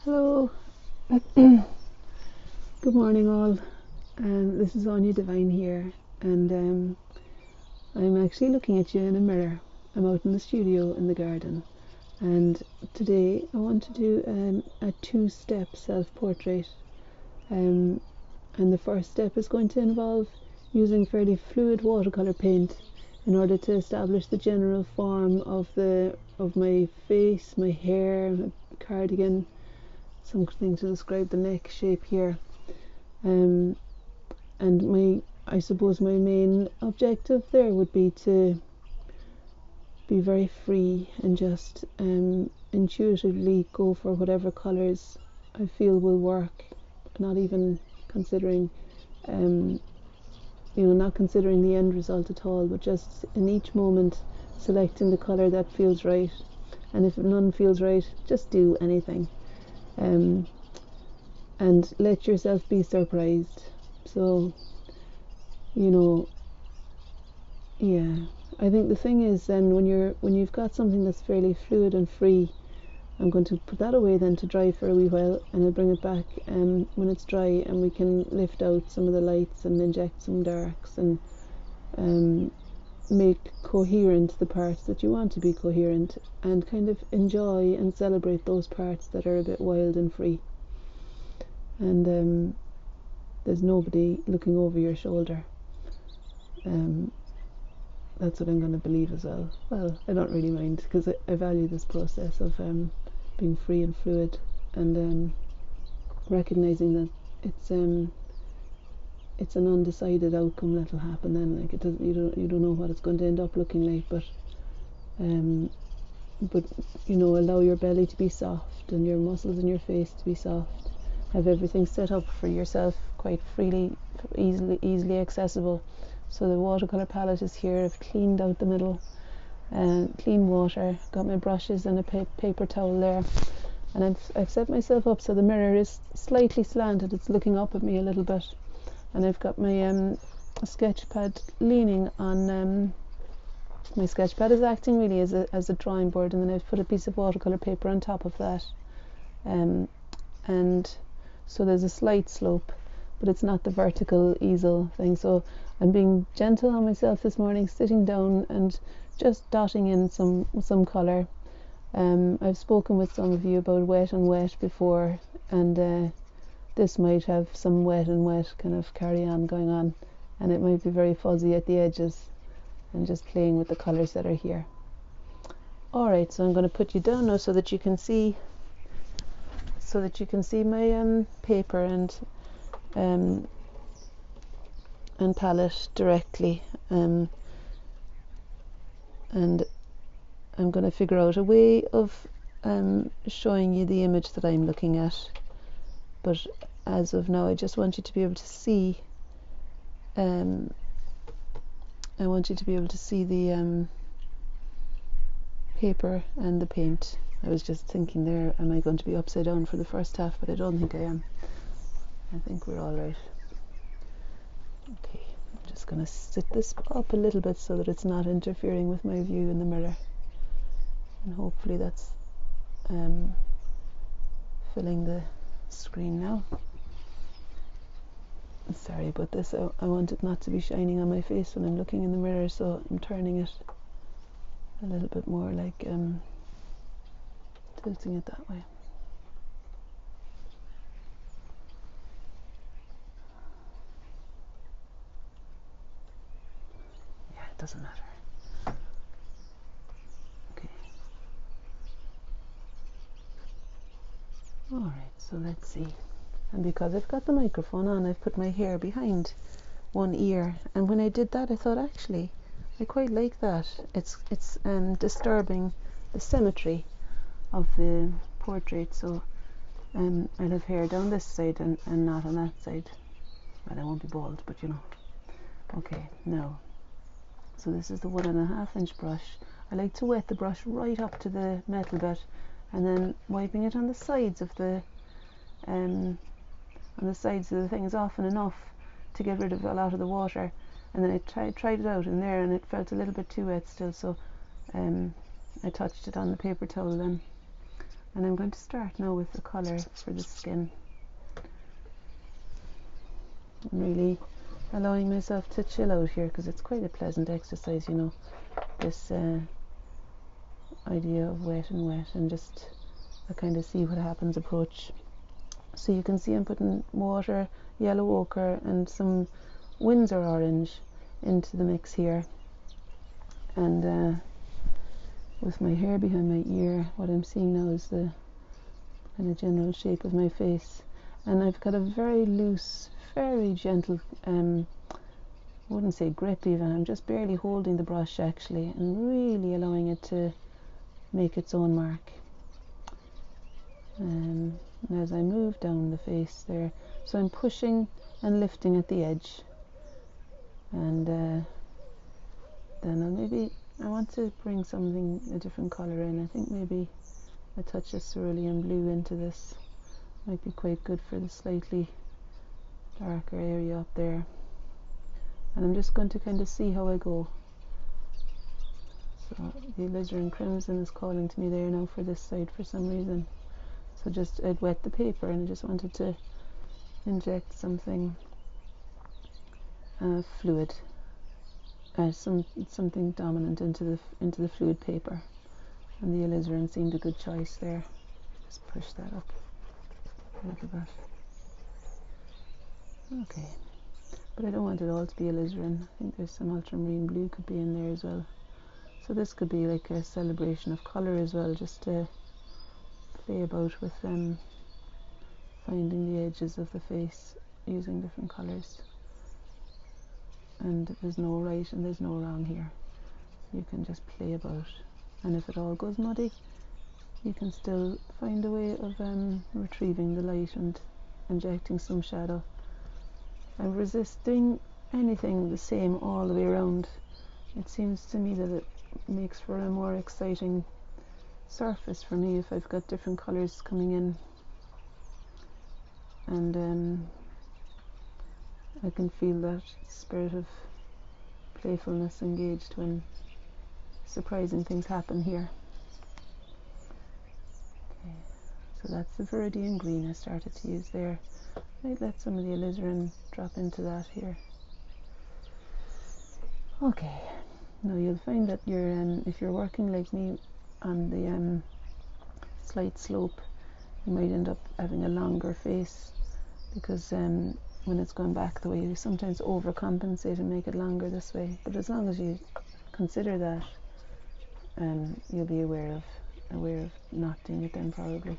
Hello, good morning all. This is Anya Divine here, and I'm actually looking at you in a mirror. I'm out in the studio in the garden, and today I want to do a two-step self-portrait. And the first step is going to involve using fairly fluid watercolor paint in order to establish the general form of my face, my hair, my cardigan, something to describe the neck shape here. And I suppose my main objective there would be to be very free and just intuitively go for whatever colours I feel will work, not even considering not considering the end result at all, but just in each moment selecting the colour that feels right. And if none feels right, just do anything. And let yourself be surprised. So, I think the thing is then when you've got something that's fairly fluid and free, I'm going to put that away then to dry for a wee while, and I'll bring it back when it's dry, and we can lift out some of the lights and inject some darks and make coherent the parts that you want to be coherent, and kind of enjoy and celebrate those parts that are a bit wild and free. And there's nobody looking over your shoulder. That's what I'm going to believe as well. Well, I don't really mind, because I value this process of being free and fluid, and recognizing that it's an undecided outcome that'll happen. Then, like, you don't know what it's going to end up looking like, but allow your belly to be soft and your muscles in your face to be soft. Have everything set up for yourself quite freely, easily accessible. So the watercolor palette is here. I've cleaned out the middle, clean water, got my brushes and a paper towel there, and I've set myself up so the mirror is slightly slanted. It's looking up at me a little bit, and I've got my sketch pad leaning on. My sketch pad is acting really as a drawing board, and then I've put a piece of watercolor paper on top of that, and so there's a slight slope, but it's not the vertical easel thing. So I'm being gentle on myself this morning, sitting down and just dotting in some colour. I've spoken with some of you about wet and wet before, and this might have some wet and wet kind of carry on going on, and it might be very fuzzy at the edges, and just playing with the colours that are here. Alright, so I'm going to put you down now so that you can see my paper and palette directly, and I'm going to figure out a way of showing you the image that I'm looking at, but as of now I just want you to be able to see the paper and the paint. I was just thinking there, am I going to be upside down for the first half? But I don't think I am. I think we're all right. Okay, I'm just going to sit this up a little bit so that it's not interfering with my view in the mirror, and hopefully that's filling the screen now. Sorry about this. I want it not to be shining on my face when I'm looking in the mirror, so I'm turning it a little bit more, like tilting it that way. Yeah, it doesn't matter. Okay. Alright, so let's see. And because I've got the microphone on, I've put my hair behind one ear, and when I did that I thought, actually, I quite like that. It's disturbing the symmetry of the portrait. So I'll have hair down this side and not on that side. Well, I won't be bald, but you know. Okay, now, so this is the 1.5 inch brush. I like to wet the brush right up to the metal bit, and then wiping it on the sides of the things often enough to get rid of a lot of the water. And then I tried it out in there, and it felt a little bit too wet still, so I touched it on the paper towel then. And I'm going to start now with the colour for the skin. I'm really allowing myself to chill out here because it's quite a pleasant exercise, you know, this idea of wet and just a kind of see what happens approach. So you can see I'm putting water, yellow ochre and some Windsor orange into the mix here, and with my hair behind my ear, what I'm seeing now is the kind of general shape of my face. And I've got a very loose, very gentle, I wouldn't say grip even, I'm just barely holding the brush actually and really allowing it to make its own mark. And as I move down the face there, so I'm pushing and lifting at the edge, and then I want to bring something, a different colour in. I think maybe a touch of cerulean blue into this might be quite good for the slightly darker area up there. And I'm just going to kind of see how I go. So the alizarin crimson is calling to me there now for this side for some reason. So just I'd wet the paper and I just wanted to inject something fluid, something dominant into the fluid paper, and the alizarin seemed a good choice there. Just push that up a little bit. Okay, but I don't want it all to be alizarin. I think there's some ultramarine blue could be in there as well. So this could be like a celebration of colour as well, just to play about with finding the edges of the face using different colours. And there's no right and there's no wrong here. You can just play about, and if it all goes muddy, you can still find a way of retrieving the light and injecting some shadow. I'm resisting anything the same all the way around. It seems to me that it makes for a more exciting surface for me if I've got different colours coming in, and I can feel that spirit of playfulness engaged when surprising things happen here. Okay, so that's the Viridian green I started to use there. I'd let some of the alizarin drop into that here. Okay, now you'll find that if you're working like me on the slight slope, you might end up having a longer face because when it's going back the way, you sometimes overcompensate and make it longer this way. But as long as you consider that, you'll be aware of not doing it then probably.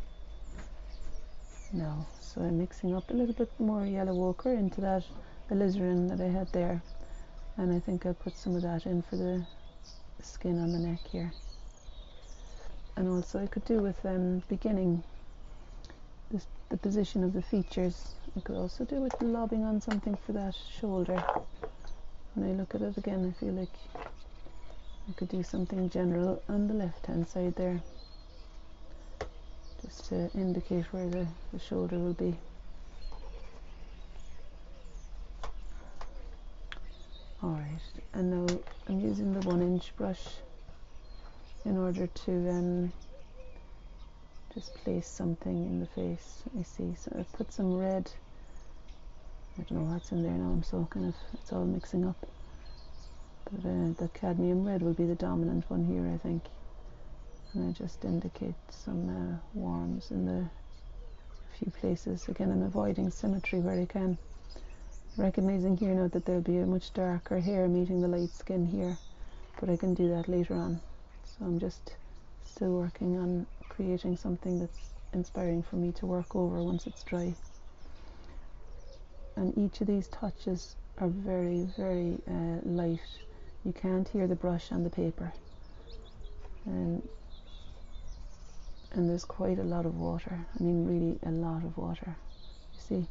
Now, so I'm mixing up a little bit more yellow ochre into that alizarin that I had there, and I think I'll put some of that in for the skin on the neck here. And also I could do with beginning the position of the features. I could also do with lobbing on something for that shoulder. When I look at it again, I feel like I could do something general on the left hand side there, just to indicate where the shoulder will be. Alright, and now I'm using the 1-inch brush in order to just place something in the face. Let me see, so I've put some red, I don't know what's in there now, I'm so kind of, it's all mixing up. But the cadmium red will be the dominant one here, I think. And I just indicate some warms in the few places. Again, I'm avoiding symmetry where I can. Recognizing here now that there'll be a much darker hair meeting the light skin here, but I can do that later on. So I'm just still working on creating something that's inspiring for me to work over once it's dry. And each of these touches are very, very light. You can't hear the brush on the paper. And there's quite a lot of water. I mean, really a lot of water, you see,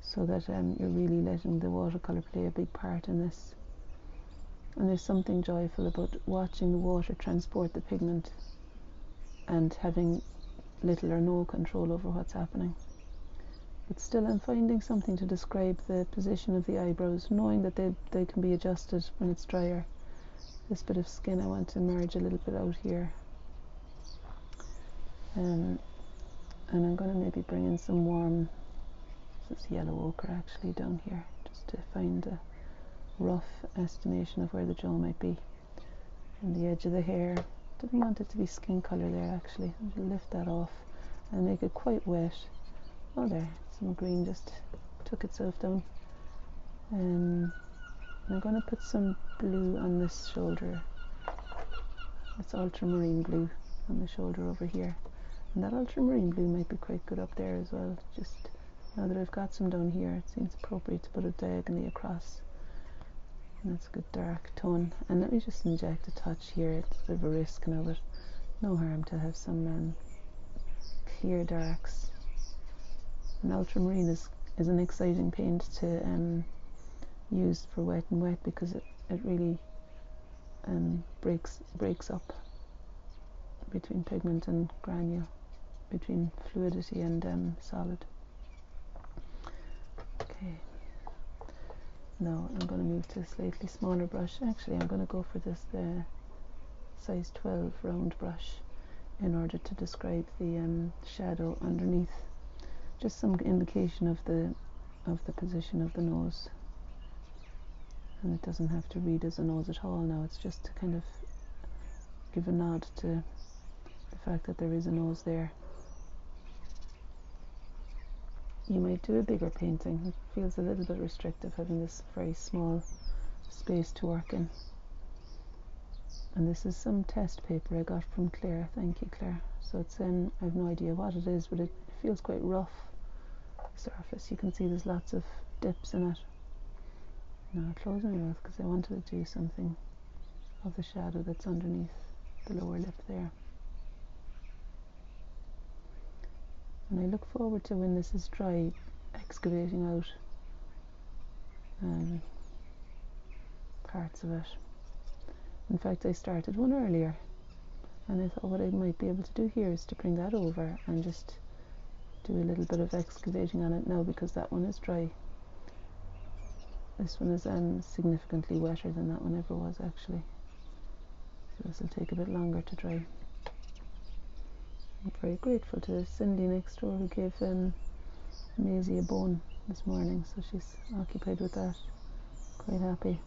so that you're really letting the watercolour play a big part in this. And there's something joyful about watching the water transport the pigment and having little or no control over what's happening. But still I'm finding something to describe the position of the eyebrows, knowing that they can be adjusted when it's drier. This bit of skin I want to merge a little bit out here. And I'm going to maybe bring in some warm, this is yellow ochre actually down here, just to find a rough estimation of where the jaw might be. And the edge of the hair, didn't want it to be skin colour there actually. I'll lift that off and make it quite wet. Oh, there, some green just took itself down. And I'm going to put some blue on this shoulder. It's ultramarine blue on the shoulder over here. And that ultramarine blue might be quite good up there as well. Just now that I've got some down here, it seems appropriate to put it diagonally across. And that's a good dark tone. And let me just inject a touch here. It's a bit of a risk now, but no harm to have some clear darks. And ultramarine is an exciting paint to use for wet and wet, because it really breaks up between pigment and granule, between fluidity and solid. Okay, now I'm going to move to a slightly smaller brush. Actually, I'm going to go for this size 12 round brush in order to describe the shadow underneath. Just some indication of the position of the nose. And it doesn't have to read as a nose at all now, it's just to kind of give a nod to the fact that there is a nose there. You might do a bigger painting. It feels a little bit restrictive having this very small space to work in. And this is some test paper I got from Claire. Thank you, Claire. So it's I have no idea what it is, but it feels quite rough surface. You can see there's lots of dips in it. Now I'll close my mouth because I wanted to do something of the shadow that's underneath the lower lip there. And I look forward to, when this is dry, excavating out parts of it. In fact, I started one earlier, and I thought what I might be able to do here is to bring that over and just do a little bit of excavating on it now, because that one is dry. This one is significantly wetter than that one ever was actually, so this will take a bit longer to dry. I'm very grateful to Cindy next door, who gave Maisie a bone this morning, so she's occupied with that, quite happy.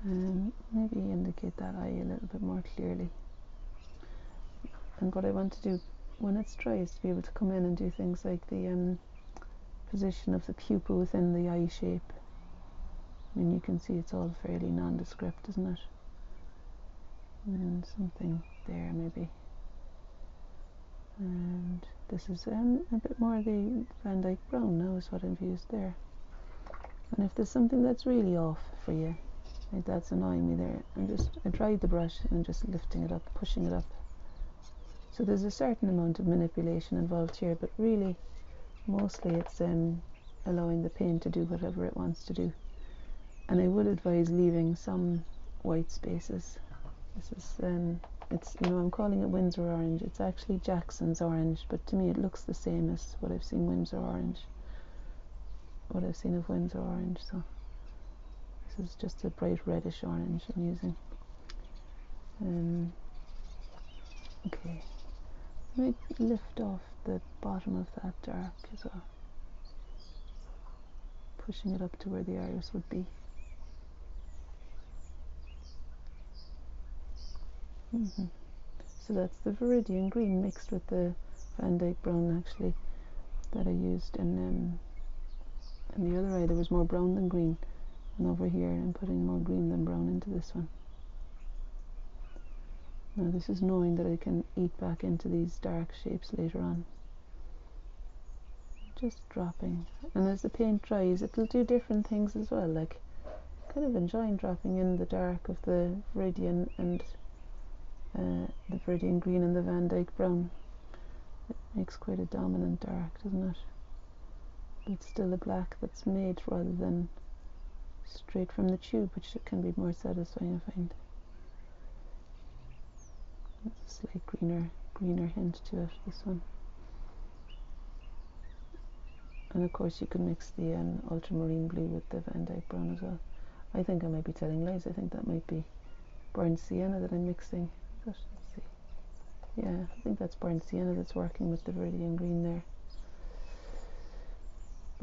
Maybe indicate that eye a little bit more clearly. And what I want to do when it's dry is to be able to come in and do things like the position of the pupil within the eye shape. I mean, you can see it's all fairly nondescript, isn't it? And something there maybe. And this is a bit more the Van Dyke Brown now is what I've used there. And if there's something that's really off for you, like that's annoying me there, I dried the brush and just lifting it up, pushing it up. So there's a certain amount of manipulation involved here, but really mostly it's allowing the paint to do whatever it wants to do. And I would advise leaving some white spaces. This is it's, you know, I'm calling it Winsor Orange. It's actually Jackson's Orange, but to me it looks the same as what I've seen Winsor Orange, what I've seen of Winsor Orange. So this is just a bright reddish orange I'm using. Okay, I might lift off the bottom of that dark as well, pushing it up to where the iris would be. So that's the Viridian green mixed with the Van Dyke Brown actually that I used in the other eye. There was more brown than green, and over here I'm putting more green than brown into this one. Now this is knowing that I can eat back into these dark shapes later on. Just dropping, and as the paint dries it'll do different things as well, like kind of enjoying dropping in the dark of the Viridian and the Viridian green and the Van Dyke Brown. It makes quite a dominant dark, doesn't it? But it's still a black that's made rather than straight from the tube, which can be more satisfying, I find. A slight greener hint to it, this one. And of course you can mix the ultramarine blue with the Van Dyke Brown as well. I think I might be telling lies. I think that might be burnt sienna that I'm mixing. But let's see. Yeah, I think that's burnt sienna that's working with the viridian green there.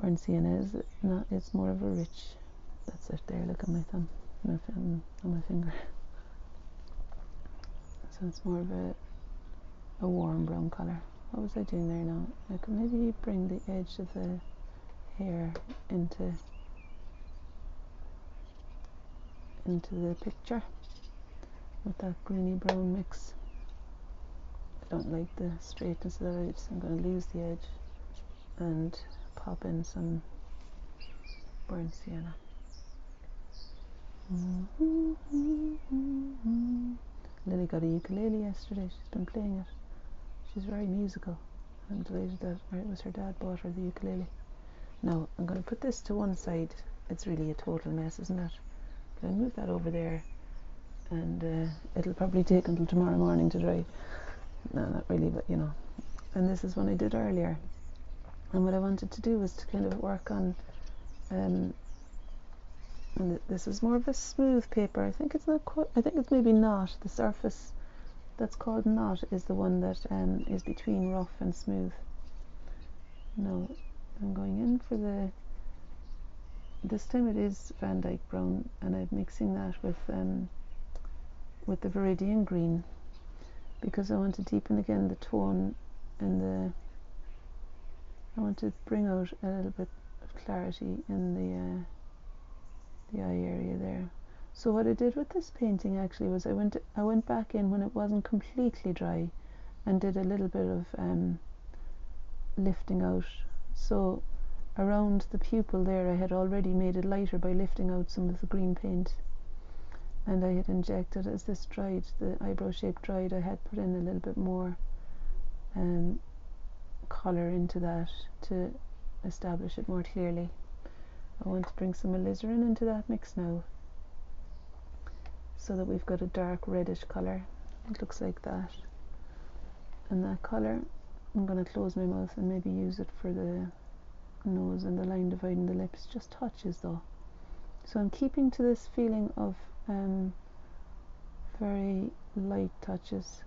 Burnt sienna is not, it's more of a rich, that's it there, look at my thumb, on my finger. So it's more of a warm brown colour. What was I doing there now? I could maybe bring the edge of the hair into the picture with that greeny brown mix. I don't like the straightness of that edge, so I'm going to lose the edge and pop in some burnt sienna. Lily got a ukulele yesterday. She's been playing it. She's very musical. I'm delighted that it was her dad bought her the ukulele. Now I'm going to put this to one side. It's really a total mess, isn't it? But I'll move that over there, and it'll probably take until tomorrow morning to dry. No, not really, but you know. And this is one I did earlier. And what I wanted to do was to kind of work on, and this is more of a smooth paper. I think it's not quite, I think it's maybe not. The surface that's called knot is the one that is between rough and smooth. No, I'm going in for this time it is Van Dyke brown, and I'm mixing that with the viridian green, because I want to deepen again the tone and I want to bring out a little bit of clarity in the eye area there. So what I did with this painting actually was I went back in when it wasn't completely dry and did a little bit of lifting out. So around the pupil there I had already made it lighter by lifting out some of the green paint, and I had injected, as this dried, the eyebrow shape dried, I had put in a little bit more colour into that to establish it more clearly. I want to bring some alizarin into that mix now, so that we've got a dark reddish colour. It looks like that. And that colour, I'm going to close my mouth and maybe use it for the nose and the line dividing the lips, just touches though. So I'm keeping to this feeling of very light touches,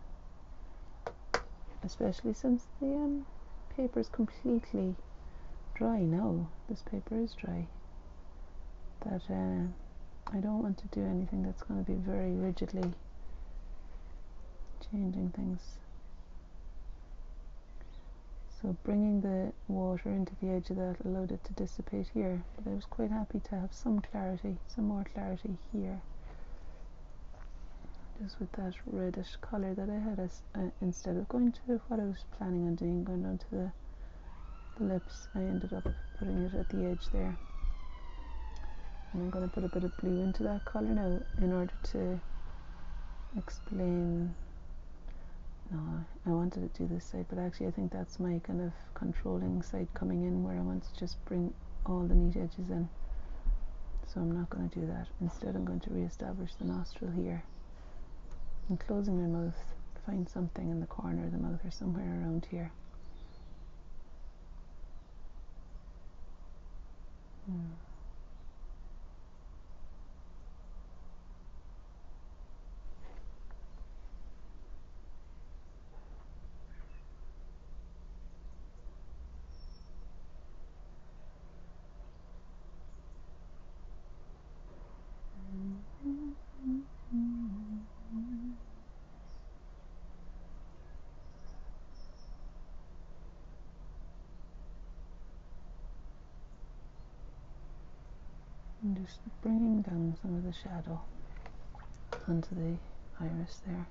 especially since the paper is completely dry now. This paper is dry. That I don't want to do anything that's going to be very rigidly changing things. So bringing the water into the edge of that allowed it to dissipate here, but I was quite happy to have some clarity, some more clarity here, just with that reddish colour that I had, instead of going to what I was planning on doing, going down to the lips. I ended up putting it at the edge there. And I'm going to put a bit of blue into that colour now in order to explain. No, I wanted to do this side, but actually I think that's my kind of controlling side coming in, where I want to just bring all the neat edges in. So I'm not going to do that. Instead I'm going to re-establish the nostril here. I'm closing my mouth, find something in the corner of the mouth or somewhere around here. I'm just bringing down some of the shadow onto the iris there.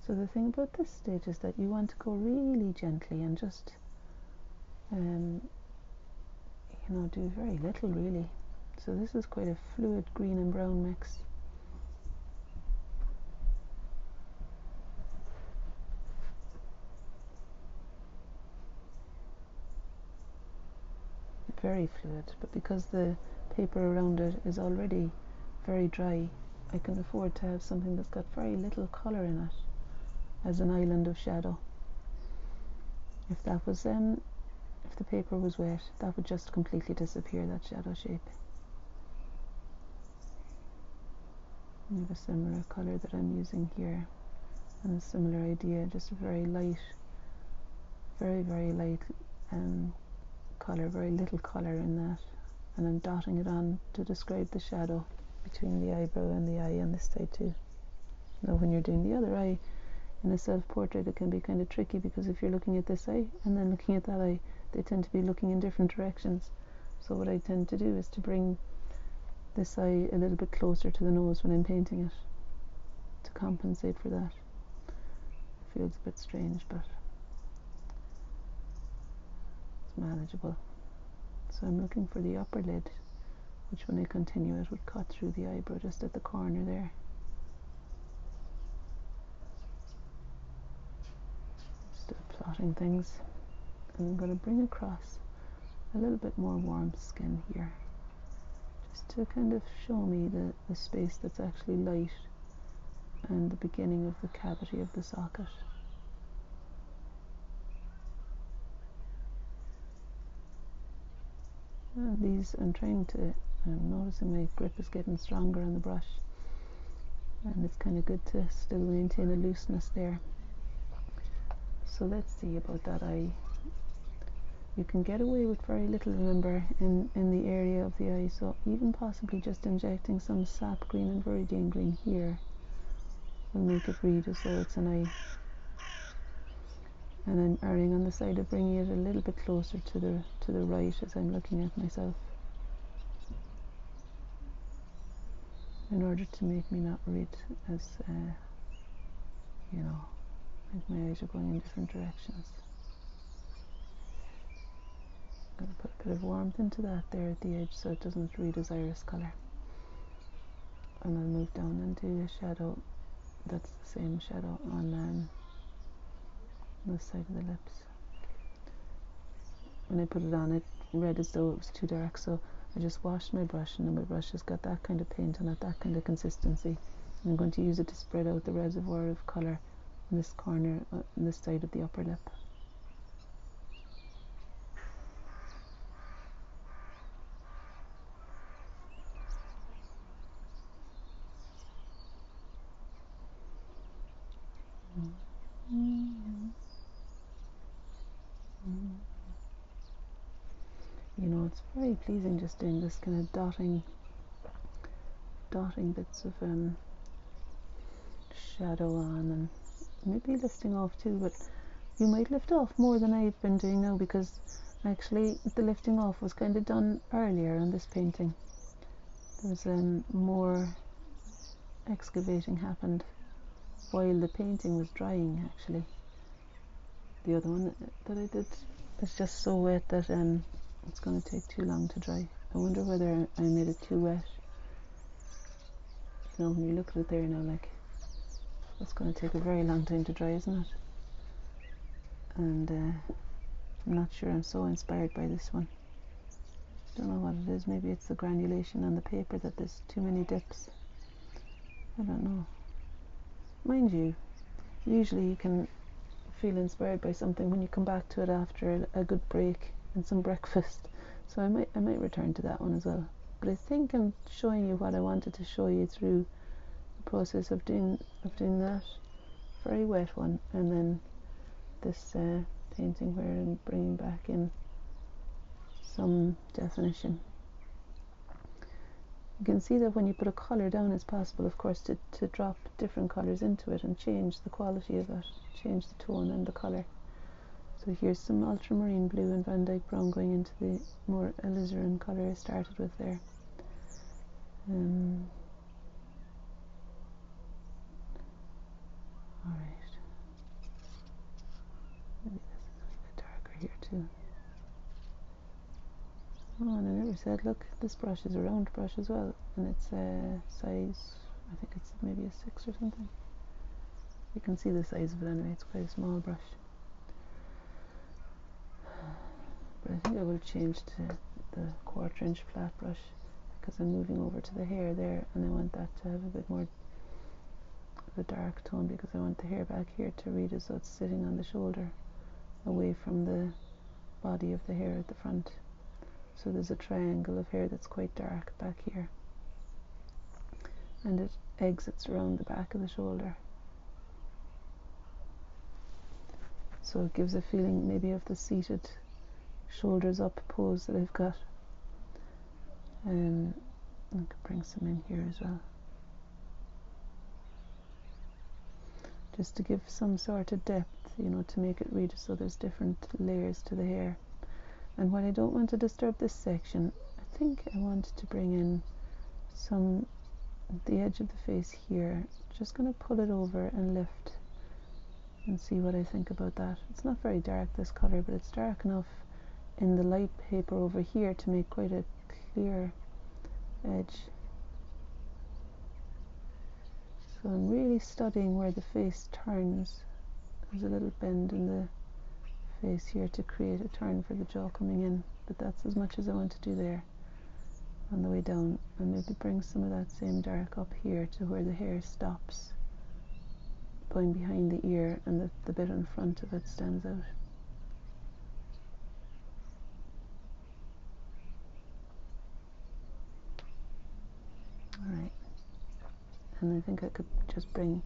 So the thing about this stage is that you want to go really gently and just do very little really. So this is quite a fluid green and brown mix. Very fluid, but because the paper around it is already very dry, I can afford to have something that's got very little colour in it as an island of shadow. If that was if the paper was wet, that would just completely disappear, that shadow shape. I have a similar colour that I'm using here, And a similar idea, just a very light, very light colour, very little colour in that, and I'm dotting it on to describe the shadow between the eyebrow and the eye on this side too. Now when you're doing the other eye in a self-portrait, it can be kind of tricky, because if you're looking at this eye and then looking at that eye, they tend to be looking in different directions. So what I tend to do is to bring this eye a little bit closer to the nose when I'm painting it, to compensate for that. It feels a bit strange, but it's manageable. So I'm looking for the upper lid, which when I continue it would cut through the eyebrow just at the corner there. Still plotting things, and I'm going to bring across a little bit more warm skin here, just to kind of show me the space that's actually light and the beginning of the cavity of the socket. And these, I'm trying to, I'm noticing my grip is getting stronger on the brush, and it's kind of good to still maintain a looseness there. So let's see about that eye. You can get away with very little, remember, in the area of the eye, so even possibly just injecting some sap green and viridian green here will make it read as though it's an eye. And I'm erring on the side of bringing it a little bit closer to the right as I'm looking at myself, in order to make me not read as, you know, like my eyes are going in different directions. I'm going to put a bit of warmth into that there at the edge so it doesn't read as iris colour. And I'll move down and do a shadow that's the same shadow on this side of the lips. When I put it on, it read as though it was too dark, so I just washed my brush, and then my brush has got that kind of paint on it, that kind of consistency. And I'm going to use it to spread out the reservoir of colour in this corner, on this side of the upper lip. You know, it's very pleasing just doing this kind of dotting bits of shadow on, and maybe lifting off too, but you might lift off more than I've been doing now, because actually the lifting off was kind of done earlier on this painting. There was more excavating happened while the painting was drying, actually. The other one that I did is just so wet that it's going to take too long to dry. I wonder whether I made it too wet. You know, when you look at it there now, like, it's going to take a very long time to dry, isn't it? And I'm not sure I'm so inspired by this one. Don't know what it is. Maybe it's the granulation on the paper that there's too many dips. I don't know. Mind you, usually you can feel inspired by something when you come back to it after a good break and some breakfast. So I might return to that one as well. But I think I'm showing you what I wanted to show you through the process of doing that very wet one, and then this painting where I'm bringing back in some definition. You can see that when you put a colour down, it's possible, of course, to drop different colours into it and change the quality of it, change the tone and the colour. So here's some ultramarine blue and Van Dyke brown going into the more alizarin colour I started with there. Alright. Maybe this is a bit darker here too. Oh, and I never said, look, this brush is a round brush as well, and it's a size, I think it's maybe a 6 or something. You can see the size of it anyway, it's quite a small brush. But I think I will change to the 1/4 inch flat brush, because I'm moving over to the hair there, and I want that to have a bit more of a dark tone, because I want the hair back here to read as though it's sitting on the shoulder, away from the body of the hair at the front. So there's a triangle of hair that's quite dark back here, and it exits around the back of the shoulder. so it gives a feeling maybe of the seated shoulders up pose that I've got. I could bring some in here as well, just to give some sort of depth, you know, to make it read so there's different layers to the hair. And while I don't want to disturb this section, I think I wanted to bring in some at the edge of the face here. Just going to pull it over and lift and see what I think about that. It's not very dark, this colour, but it's dark enough in the light paper over here to make quite a clear edge. So I'm really studying where the face turns. There's a little bend in the face here to create a turn for the jaw coming in, but that's as much as I want to do there. On the way down, and maybe bring some of that same dark up here to where the hair stops, going behind the ear, and the bit in front of it stands out. Alright, and I think I could just bring,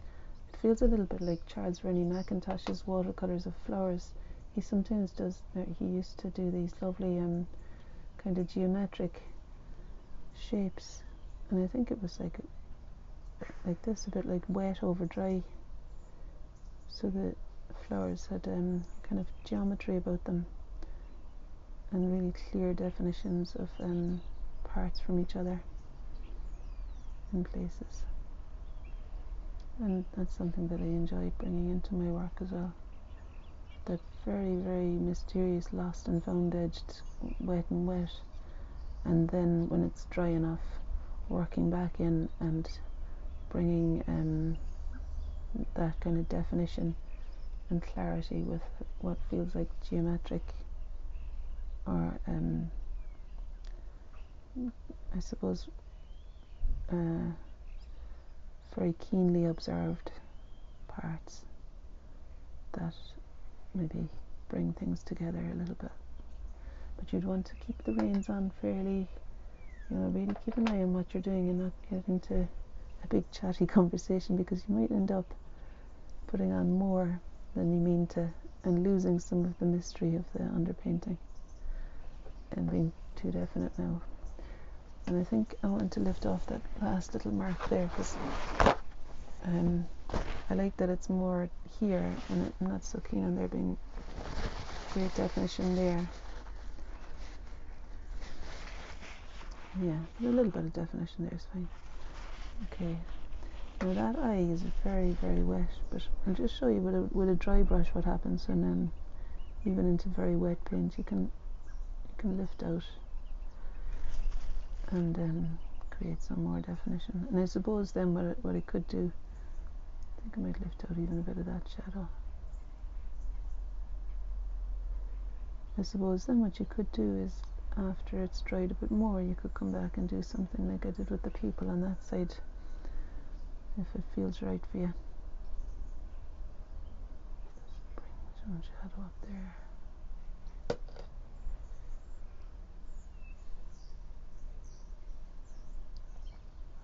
it feels a little bit like Charles Rennie Mackintosh's watercolours of flowers. He sometimes does, he used to do these lovely kind of geometric shapes, and I think it was like this, a bit like wet over dry, so the flowers had kind of geometry about them and really clear definitions of parts from each other in places, and that's something that I enjoy bringing into my work as well. That very, very mysterious lost and found edged wet and wet, and then when it's dry enough, working back in and bringing that kind of definition and clarity with what feels like geometric, or I suppose very keenly observed parts that maybe bring things together a little bit. But you'd want to keep the reins on fairly, you know, really keep an eye on what you're doing and not get into a big chatty conversation, because you might end up putting on more than you mean to and losing some of the mystery of the underpainting and being too definite now. And I think I want to lift off that last little mark there, because I like that it's more here, and I'm not so keen on there being great definition there. Yeah, a little bit of definition there is fine. Okay, now that eye is very, very wet, but I'll just show you with a dry brush what happens when even into very wet paint you can lift out and create some more definition. And I suppose then what I could do, I think I might lift out even a bit of that shadow. I suppose then what you could do is, after it's dried a bit more, you could come back and do something like I did with the pupil on that side, if it feels right for you. Just bring some shadow up there.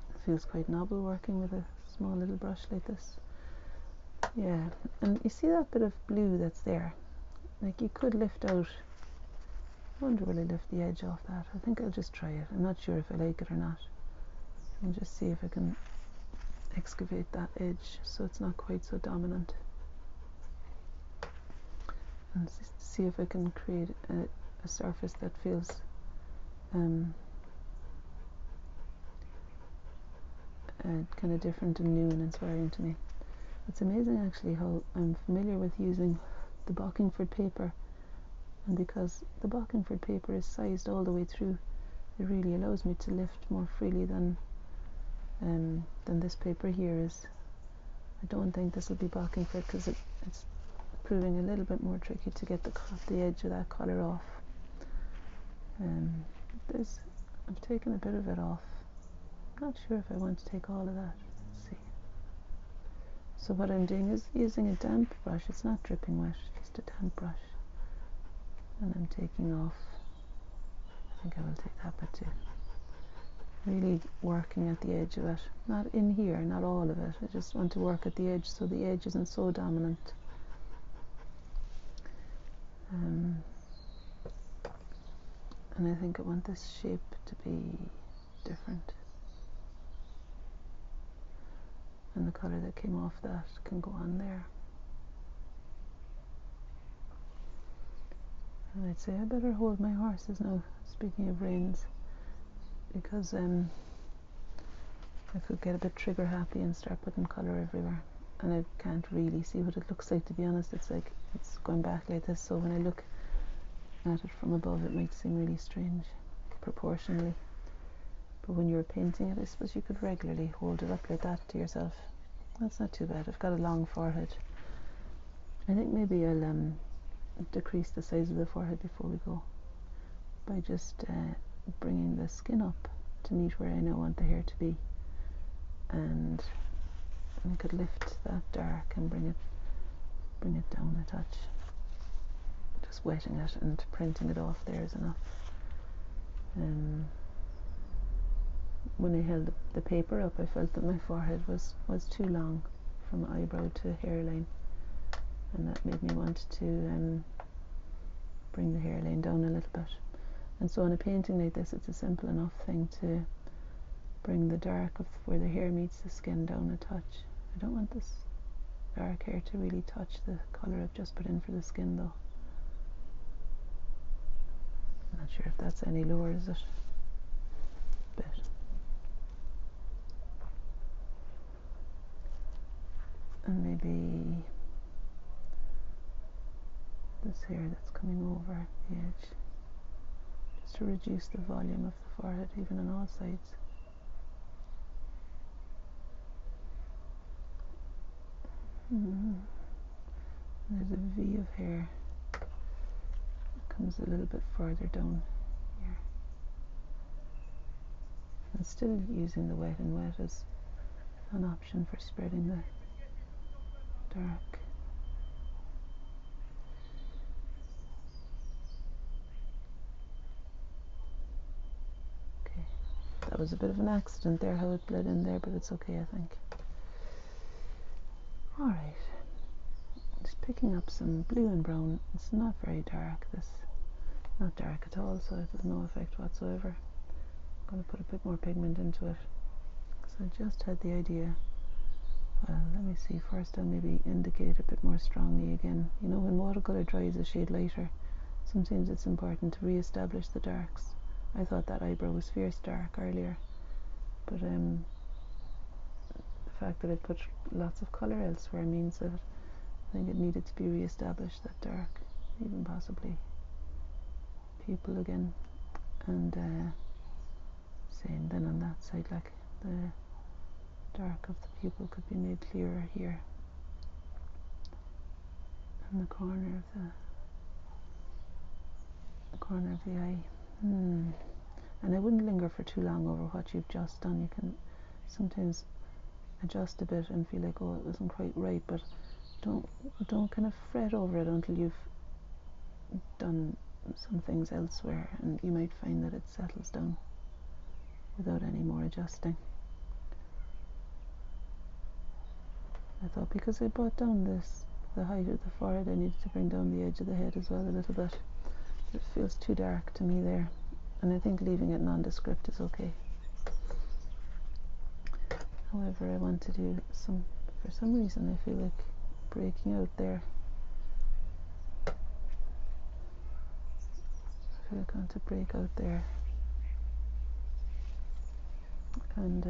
It feels quite novel working with a small little brush like this. Yeah, and you see that bit of blue that's there? Like, you could lift out, I wonder will I lift the edge off that? I think I'll just try it. I'm not sure if I like it or not. I'll just see if I can excavate that edge so it's not quite so dominant, and see if I can create a surface that feels kind of different and new and inspiring to me. It's amazing actually how I'm familiar with using the Bockingford paper, and because the Bockingford paper is sized all the way through, it really allows me to lift more freely than this paper here is. I don't think this will be Bockingford because it's proving a little bit more tricky to get the edge of that colour off. I've taken a bit of it off. I'm not sure if I want to take all of that. Let's see. So what I'm doing is using a damp brush. It's not dripping wet, just a damp brush. And I'm taking off, I think I will take that bit too. Really working at the edge of it. Not in here, not all of it. I just want to work at the edge so the edge isn't so dominant. And I think I want this shape to be different. And the colour that came off that can go on there. And I'd say I better hold my horses now, speaking of reins, because I could get a bit trigger happy and start putting colour everywhere. And I can't really see what it looks like, to be honest. It's like it's going back like this, so when I look at it from above it might seem really strange proportionally. But when you're painting it, I suppose you could regularly hold it up like that to yourself. That's not too bad. I've got a long forehead. I think maybe I'll decrease the size of the forehead before we go by just bringing the skin up to meet where I now want the hair to be, and I could lift that dark and bring it down a touch. Just wetting it and printing it off there is enough. When I held the paper up, I felt that my forehead was too long from eyebrow to hairline, and that made me want to bring the hairline down a little bit. And so on a painting like this, it's a simple enough thing to bring the dark of where the hair meets the skin down a touch. I don't want this dark hair to really touch the colour I've just put in for the skin though. I'm not sure if that's any lower, is it? A bit. And maybe this hair that's coming over the edge, just to reduce the volume of the forehead even on all sides. There's a V of hair that comes a little bit further down here. And still using the wet and wet as an option for spreading the dark. Okay, that was a bit of an accident there, how it bled in there, but it's okay, I think. Alright, just picking up some blue and brown. It's not very dark, this, not dark at all, so it has no effect whatsoever. I'm going to put a bit more pigment into it, because I just had the idea. Well, let me see, first I'll maybe indicate a bit more strongly again. You know, when watercolour dries a shade lighter, sometimes it's important to re-establish the darks. I thought that eyebrow was fierce dark earlier, but the fact that I put lots of colour elsewhere means that I think it needed to be re-established, that dark, even possibly pupil again, and same then on that side, like the dark of the pupil could be made clearer here, and the corner of the eye. And I wouldn't linger for too long over what you've just done. You can sometimes adjust a bit and feel like, oh, it wasn't quite right, but don't kind of fret over it until you've done some things elsewhere, and you might find that it settles down without any more adjusting. I thought because I brought down the height of the forehead, I needed to bring down the edge of the head as well a little bit. It feels too dark to me there, and I think leaving it nondescript is okay. However, I want to do for some reason I feel like breaking out there. I feel like I want to break out there, and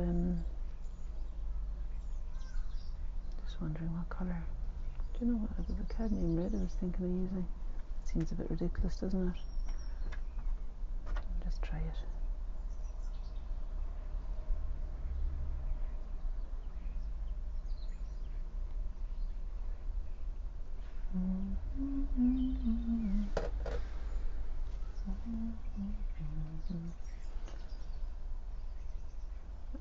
just wondering what colour. Do you know what? It was a cadmium red I was thinking of using. It seems a bit ridiculous, doesn't it? I'll just try it.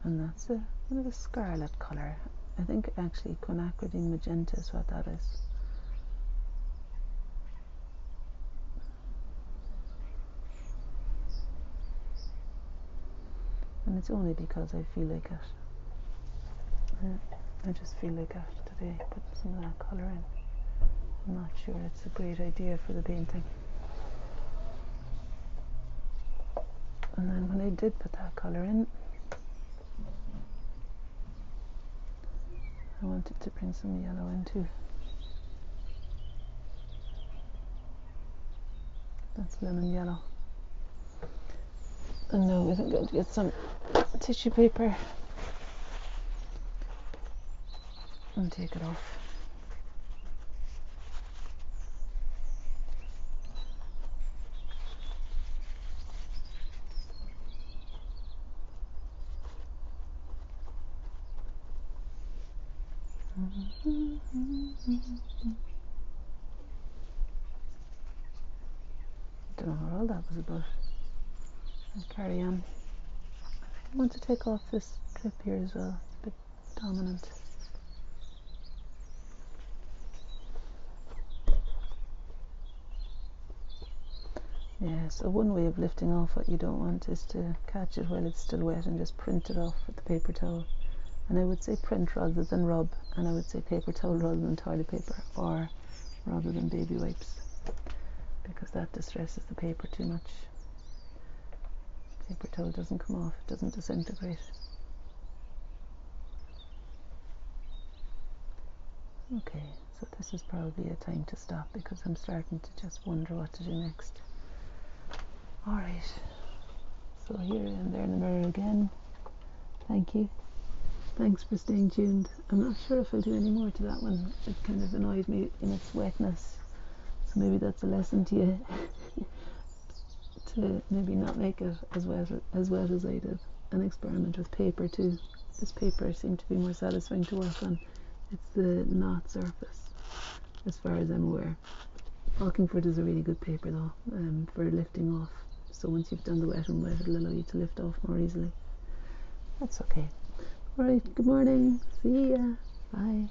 And that's a bit of a scarlet colour. I think actually quinacridine magenta is what that is. And it's only because I feel like it. I just feel like it today, put some of that colour in. I'm not sure it's a great idea for the painting. And then when I did put that colour in, I wanted to bring some yellow in too. That's lemon yellow. And now I'm going to get some tissue paper and take it off. Don't know what all that was about. I'll carry on. I want to take off this clip here as well. It's a bit dominant. Yeah, so one way of lifting off what you don't want is to catch it while it's still wet and just print it off with the paper towel. And I would say print rather than rub, and I would say paper towel rather than toilet paper, or rather than baby wipes, because that distresses the paper too much. Paper towel doesn't come off, it doesn't disintegrate. Okay, so this is probably a time to stop because I'm starting to just wonder what to do next. Alright, so here I am there in the mirror again. Thank you. Thanks for staying tuned. I'm not sure if I'll do any more to that one. It kind of annoyed me in its wetness. So maybe that's a lesson to you to maybe not make it as wet as I did, and experiment with paper too. This paper seemed to be more satisfying to work on. It's the knot surface, as far as I'm aware. Walkingford is a really good paper though, for lifting off. So once you've done the wet and wet, it'll allow you to lift off more easily. That's okay. Alright, good morning. See ya. Bye.